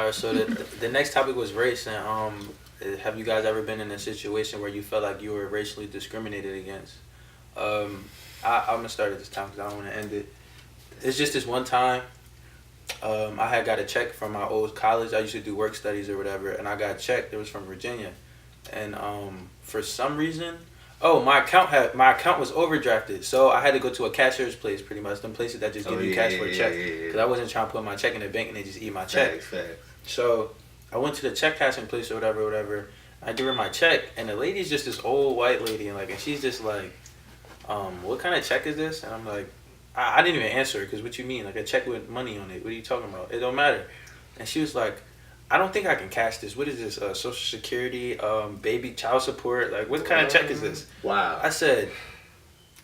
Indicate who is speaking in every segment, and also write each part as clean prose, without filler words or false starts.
Speaker 1: Alright, so the next topic was race, and have you guys ever been in a situation where you felt like you were racially discriminated against? I'm gonna start at this time because I don't want to end it. It's just this one time. I had got a check from my old college. I used to do work studies or whatever, and I got a check. It was from Virginia, and for some reason, my account was overdrafted, so I had to go to a cashier's place, pretty much, them places that just give you cash for a check, because I wasn't trying to put my check in the bank and they just eat my check.
Speaker 2: Facts.
Speaker 1: So I went to the check cashing place or whatever. I give her my check, and the lady's just this old white lady, and she's just like, what kind of check is this? And I'm like, I didn't even answer her, because what you mean? Like a check with money on it. What are you talking about? It don't matter. And she was like, I don't think I can cash this. What is this? Social Security, baby child support? Like, what kind of check is this?
Speaker 2: Wow.
Speaker 1: I said,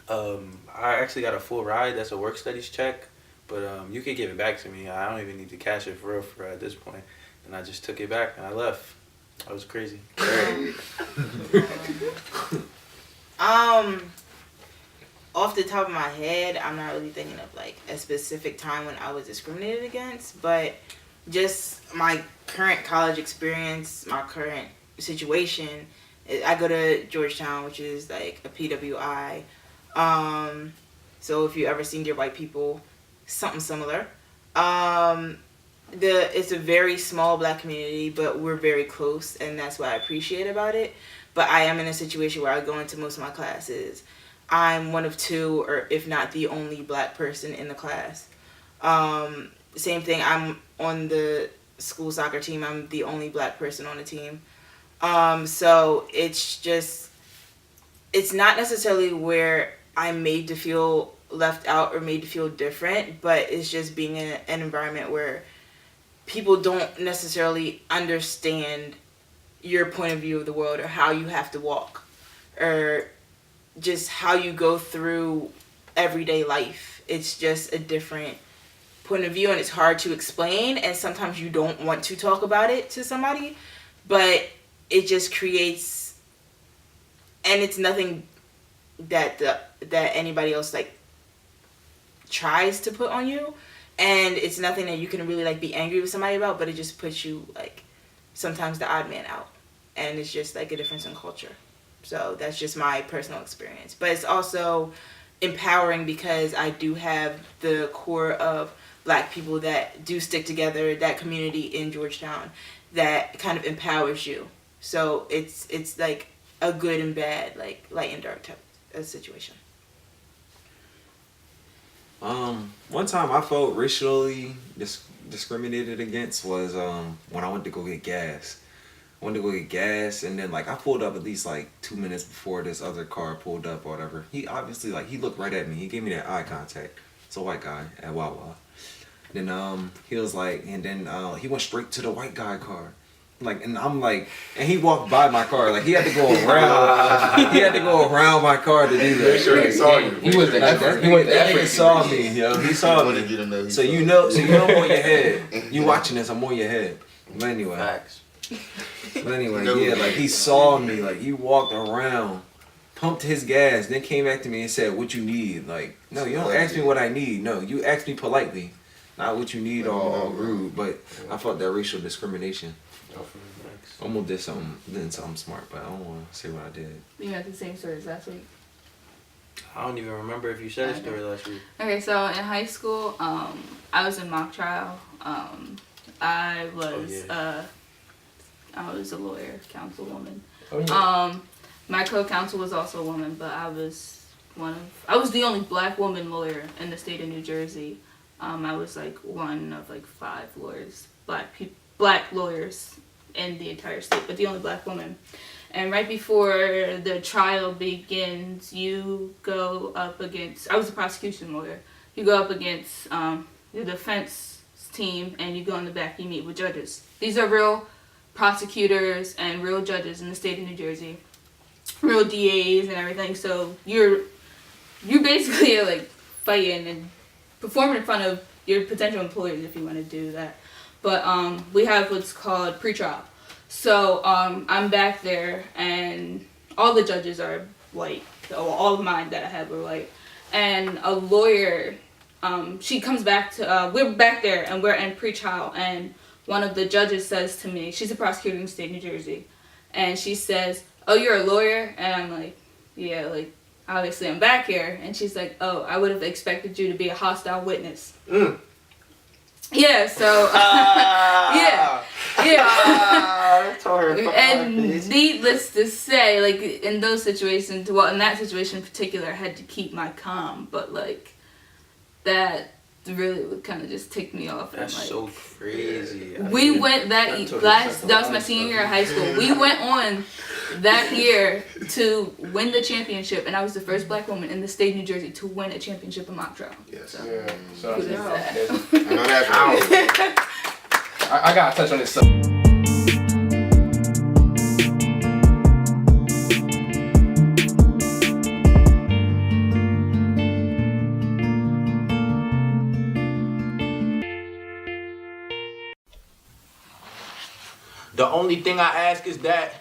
Speaker 1: I actually got a full ride. That's a work studies check. But you can give it back to me. I don't even need to cash it for real at this point. And I just took it back and I left. That was crazy.
Speaker 3: Off the top of my head, I'm not really thinking of like a specific time when I was discriminated against, but just my current college experience, my current situation. I go to Georgetown, which is like a PWI. So if you ever seen Dear White People, something similar. It's a very small black community, but we're very close, and that's what I appreciate about it. But I am in a situation where I go into most of my classes. I'm one of two, or if not the only black person in the class. Same thing, I'm on the school soccer team. I'm the only black person on the team. So it's not necessarily where I'm made to feel left out or made to feel different, but it's just being in an environment where people don't necessarily understand your point of view of the world, or how you have to walk, or just how you go through everyday life. It's just a different point of view, and it's hard to explain, and sometimes you don't want to talk about it to somebody, but it just creates, and it's nothing that anybody else like tries to put on you, and it's nothing that you can really like be angry with somebody about, but it just puts you like sometimes the odd man out, and it's just like a difference in culture. So that's just my personal experience. But it's also empowering because I do have the core of black people that do stick together, that community in Georgetown that kind of empowers you. So it's like a good and bad, like light and dark type of situation.
Speaker 4: One time I felt racially discriminated against was when I went to go get gas. I went to go get gas, and then like I pulled up at least like 2 minutes before this other car pulled up or whatever. He obviously like he looked right at me. He gave me that eye contact. It's a white guy at Wawa. Then he was like, and then he went straight to the white guy car. Like, and I'm like, and he walked by my car. Like he had to go around. He had to go around my car to do that.
Speaker 2: Make sure he saw you.
Speaker 4: He was the effort. That nigga saw me, yo. He saw me. So you know I'm on your head. You watching this? I'm on your head. But anyway.
Speaker 1: Facts.
Speaker 4: But anyway, yeah, like he saw me, like he walked around, pumped his gas, then came back to me and said, "What you need?" Like, no, you don't ask me what I need. No, you ask me politely, not what you need all rude. But I felt that racial discrimination. Almost did something smart, but I don't want to say what I did.
Speaker 5: You had the same story as last week.
Speaker 1: I don't even remember if you said a story last week.
Speaker 5: Okay, so in high school, I was in mock trial. I was a lawyer, councilwoman.
Speaker 2: Oh, yeah.
Speaker 5: My co-counsel was also a woman, but I was the only black woman lawyer in the state of New Jersey. I was like one of like 5 lawyers, black lawyers in the entire state, but the only black woman. And right before the trial begins, you go up against, I was a prosecution lawyer, you go up against the defense team, and you go in the back, you meet with judges. These are real prosecutors and real judges in the state of New Jersey, real DAs and everything. So you basically are like fighting and performing in front of your potential employers if you want to do that. But we have what's called pretrial. So I'm back there, and all the judges are white. So all of mine that I had were white. And a lawyer, she comes back to, we're back there and we're in pretrial, and one of the judges says to me, she's a prosecutor in the state of New Jersey, and she says, "Oh, you're a lawyer?" And I'm like, "Yeah, like, obviously I'm back here." And she's like, "Oh, I would have expected you to be a hostile witness." Yeah, so, yeah. And needless to say, like, in those situations, well, in that situation in particular, I had to keep my calm, but, like, that really would kind of just tick me off.
Speaker 1: That's
Speaker 5: and, like,
Speaker 1: so crazy.
Speaker 5: We went that was my senior year of high school. We went on that year to win the championship, and I was the first black woman in the state of New Jersey to win a championship in mock trial.
Speaker 2: Yes.
Speaker 5: So,
Speaker 2: Yeah. So
Speaker 5: who does that?
Speaker 2: I know that's I gotta touch on this subject.
Speaker 6: The only thing I ask is that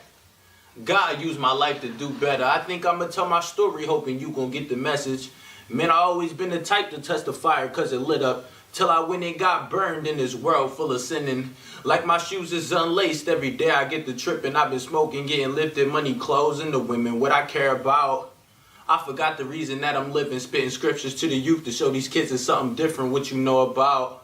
Speaker 6: God used my life to do better. I think I'm gonna tell my story hoping you gonna get the message. Man, I always been the type to touch the fire cause it lit up. Till I went and got burned in this world full of sinning. Like my shoes is unlaced every day I get the tripping. I've been smoking, getting lifted, money, clothes, and the women. What I care about. I forgot the reason that I'm living. Spitting scriptures to the youth to show these kids there's something different what you know about.